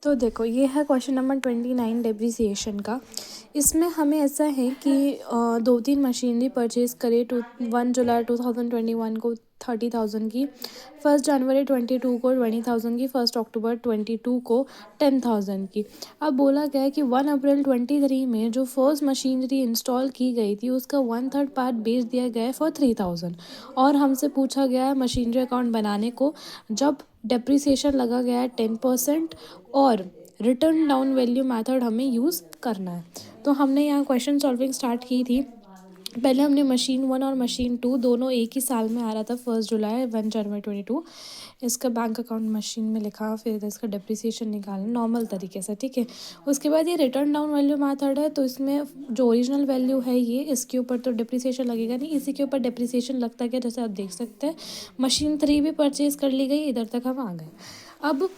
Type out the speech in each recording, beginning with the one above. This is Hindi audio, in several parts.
तो देखो ये है क्वेश्चन नंबर 29 डेप्रिसिएशन का। इसमें हमें ऐसा है कि 2-3 मशीनरी परचेज़ करे 1 जुलाई 2021 को 30,000 की, 1 जनवरी 22 को 20,000 की, 1 अक्टूबर 22 को 10,000 की। अब बोला गया है कि 1 अप्रैल 23 में जो फर्स्ट मशीनरी इंस्टॉल की गई थी उसका 1/3 पार्ट बेच दिया गया है फॉर 3,000 और हमसे पूछा गया है मशीनरी अकाउंट बनाने को जब डेप्रिसिएशन लगा गया है 10% और रिटर्न डाउन वैल्यू मेथड हमें यूज़ करना है। तो हमने यहाँ क्वेश्चन सॉल्विंग स्टार्ट की थी। पहले हमने मशीन 1 और मशीन 2 दोनों एक ही साल में आ रहा था, 1 जुलाई 1 जनवरी 22। इसका बैंक अकाउंट मशीन में लिखा, फिर इसका डेप्रिसिएशन निकाला नॉर्मल तरीके से, ठीक है। उसके बाद ये रिटर्न डाउन वैल्यू मेथड है, तो इसमें जो ओरिजिनल वैल्यू है ये, इसके ऊपर तो डेप्रिसिएशन लगेगा नहीं, इसी के ऊपर डेप्रिसिएशन लगता है। जैसे आप देख सकते हैं मशीन 3 भी परचेज़ कर ली गई, इधर तक हम आ गए। अब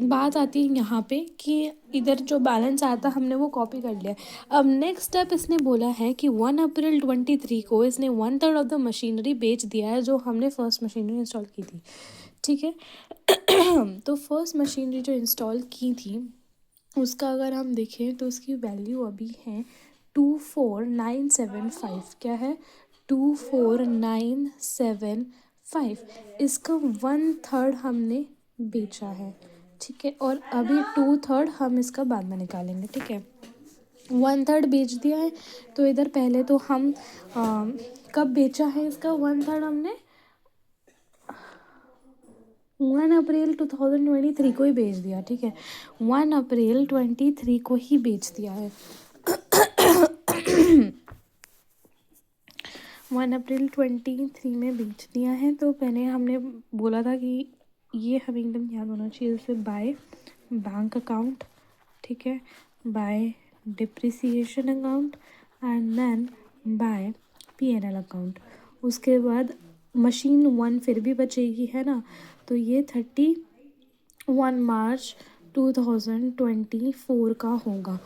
बात आती है यहाँ पे कि इधर जो बैलेंस आता हमने वो कॉपी कर लिया। अब नेक्स्ट स्टेप इसने बोला है कि 1 अप्रैल 23 को इसने 1/3 ऑफ द मशीनरी बेच दिया है जो हमने फर्स्ट मशीनरी इंस्टॉल की थी, ठीक है। तो फर्स्ट मशीनरी जो इंस्टॉल की थी उसका अगर हम देखें तो उसकी वैल्यू अभी है 24,975। क्या है? 24,975। इसका 1/3 हमने बेचा है, ठीक है। और अभी 2/3 हम इसका बाद में निकालेंगे, ठीक है। 1/3 बेच दिया है तो इधर पहले तो हम कब बेचा है इसका 1/3 हमने 1 अप्रैल 2023 को ही बेच दिया, ठीक है। 1 अप्रैल 23 को ही बेच दिया है। 1 अप्रैल 23 में बेच दिया है। तो पहले हमने बोला था कि ये हमें एकदम याद होना चाहिए, जैसे बाय बैंक अकाउंट, ठीक है, by depreciation account and then by P&L account. उसके बाद मशीन 1 फिर भी बचेगी, है ना, तो ये 31 मार्च 2024 का होगा,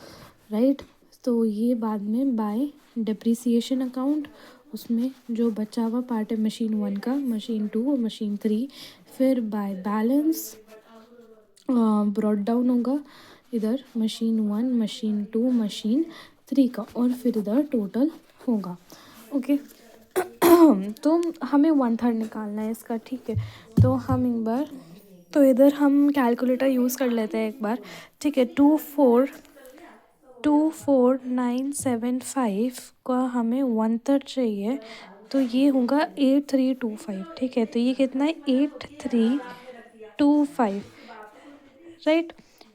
राइट। तो ये बाद में बाय डिप्रिसिएशन अकाउंट, उसमें जो बचा हुआ पार्ट है मशीन 1 का, मशीन 2 और मशीन 3, फिर बाय बैलेंस ब्रॉट डाउन होगा इधर मशीन 1, मशीन 2, मशीन 3 का, और फिर इधर टोटल होगा, ओके। तो हमें 1/3 निकालना है इसका, ठीक है। तो हम एक बार, तो इधर हम कैलकुलेटर यूज़ कर लेते हैं एक बार, ठीक है। 24,975 का हमें 1/3 चाहिए, तो ये होगा 8325, ठीक है। तो ये कितना है 8325, राइट।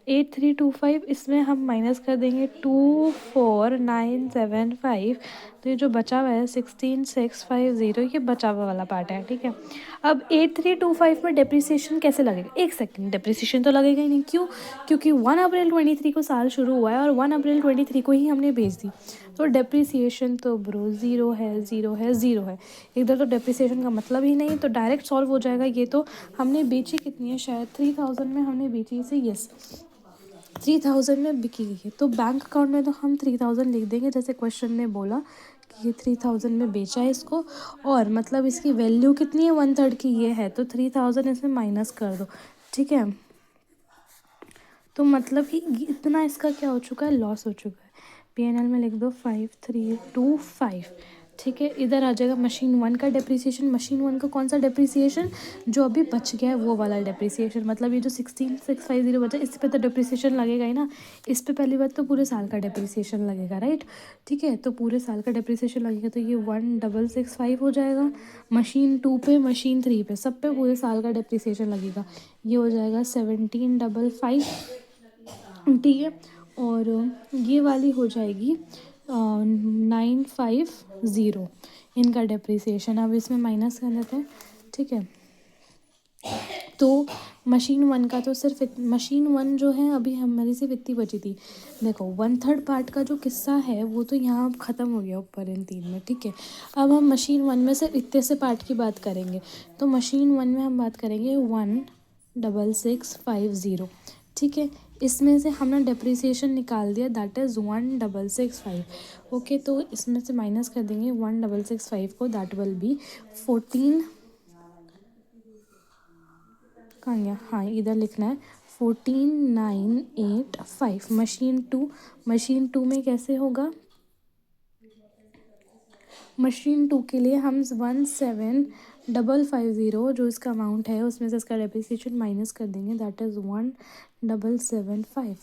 8325 इसमें हम माइनस कर देंगे 24,975, तो ये जो बचा हुआ है 16,650, ये बचा हुआ वाला पार्ट है, ठीक है। अब 8325 में डेप्रिसिएशन कैसे लगेगा? एक सेकंड, डेप्रिसिएशन तो लगेगा ही नहीं, क्यों? क्योंकि 1 अप्रैल 23 को साल शुरू हुआ है और 1 अप्रैल 23 को ही हमने बेच दी, तो डेप्रिसिएशन तो ब्रो ज़ीरो है, ज़ीरो है, ज़ीरो है। इधर तो डेप्रिसिएशन का मतलब ही नहीं, तो डायरेक्ट सॉल्व हो जाएगा ये। तो हमने बेची कितनी है, शायद 3,000 में हमने बेची इसे, यस 3,000 में बिकी गई है। तो बैंक अकाउंट में तो हम 3,000 लिख देंगे, जैसे क्वेश्चन ने बोला कि ये 3,000 में बेचा है इसको, और मतलब इसकी वैल्यू कितनी है 1/3 की ये है, तो 3,000 इसमें माइनस कर दो, ठीक है। तो मतलब कि इतना इसका क्या हो चुका है, लॉस हो चुका है। P&L में लिख दो 5325, ठीक है। इधर आ जाएगा मशीन 1 का डेप्रिसिएशन। मशीन 1 का कौन सा डेप्रिसिएशन? जो अभी बच गया है वो वाला डेप्रिसिएशन, मतलब ये जो 16,650 बचा इस पे तो डेप्रिसिएशन लगेगा ही ना। इस पे पहली बात तो पूरे साल का डेप्रिसिएशन लगेगा, राइट, ठीक है। तो पूरे साल का डेप्रिसिएशन लगेगा, तो ये 1665 हो जाएगा। मशीन 2 पे, मशीन 3 पे, सब पे पूरे साल का डेप्रिसिएशन लगेगा, ये हो जाएगा 1755, ठीक है। और ये वाली हो जाएगी 950, इनका डेप्रिसिएशन। अब इसमें माइनस कर लेते हैं, ठीक है। तो मशीन 1 का तो सिर्फ मशीन 1 जो है अभी हमारी सिर्फ इतनी बची थी। देखो 1/3 पार्ट का जो किस्सा है वो तो यहाँ ख़त्म हो गया ऊपर इन 3 में, ठीक है। अब हम मशीन 1 में से इतने से पार्ट की बात करेंगे, तो मशीन 1 में हम बात करेंगे 16650, ठीक है। इसमें से हमने डेप्रिसिएशन निकाल दिया, दैट इज़ 1665, ओके। तो इसमें से माइनस कर देंगे 1665 को, दैट विल बी 14, कहाँ गया, हाँ इधर लिखना है 14,985। मशीन टू में कैसे होगा? मशीन टू के लिए हम 17,550 जो इसका अमाउंट है उसमें से इसका डेप्रिसिएशन माइनस कर देंगे, दैट इज़ 1,775,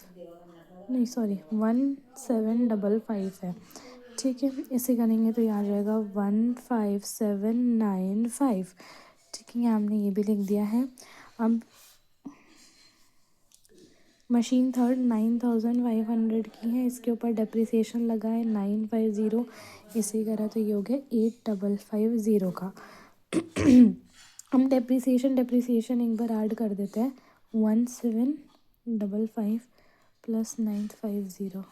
नहीं सॉरी 1,755 है। ठीक है, इसे करेंगे तो ये आ जाएगा 15,795। ठीक है, हमने ये भी लिख दिया है। अब मशीन थर्ड 9,500 की है, इसके ऊपर डेप्रिसिएशन लगा है 950, इसे करा तो ये हो गया 8,550 का। हम डेप्रिसिएशन एक बार ऐड कर देते हैं, 1,755 प्लस 950,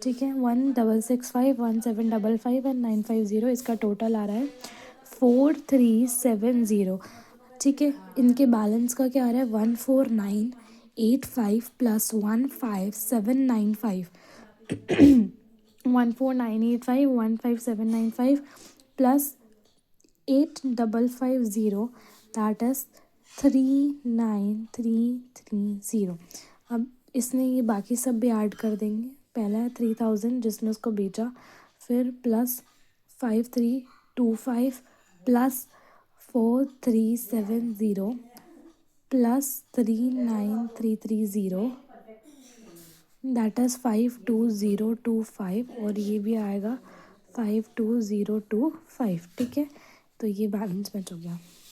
ठीक है, 1,665, 1,755 एंड 950, इसका टोटल आ रहा है 4,370। ठीक है, इनके बैलेंस का क्या आ रहा है? 1,4,985 प्लस 1,5,795, 1,4,985 1,5,795 प्लस 8,550, दैट इज़ 3,9,330। अब इसमें ये बाकी सब भी ऐड कर देंगे। पहला है 3,000 जिसमें उसको बेचा, फिर plus 5,325 plus 4,370 plus 3,9,330, that is 5,2025, और ये भी आएगा 5,2025। ठीक है, तो ये बैलेंस बच हो गया।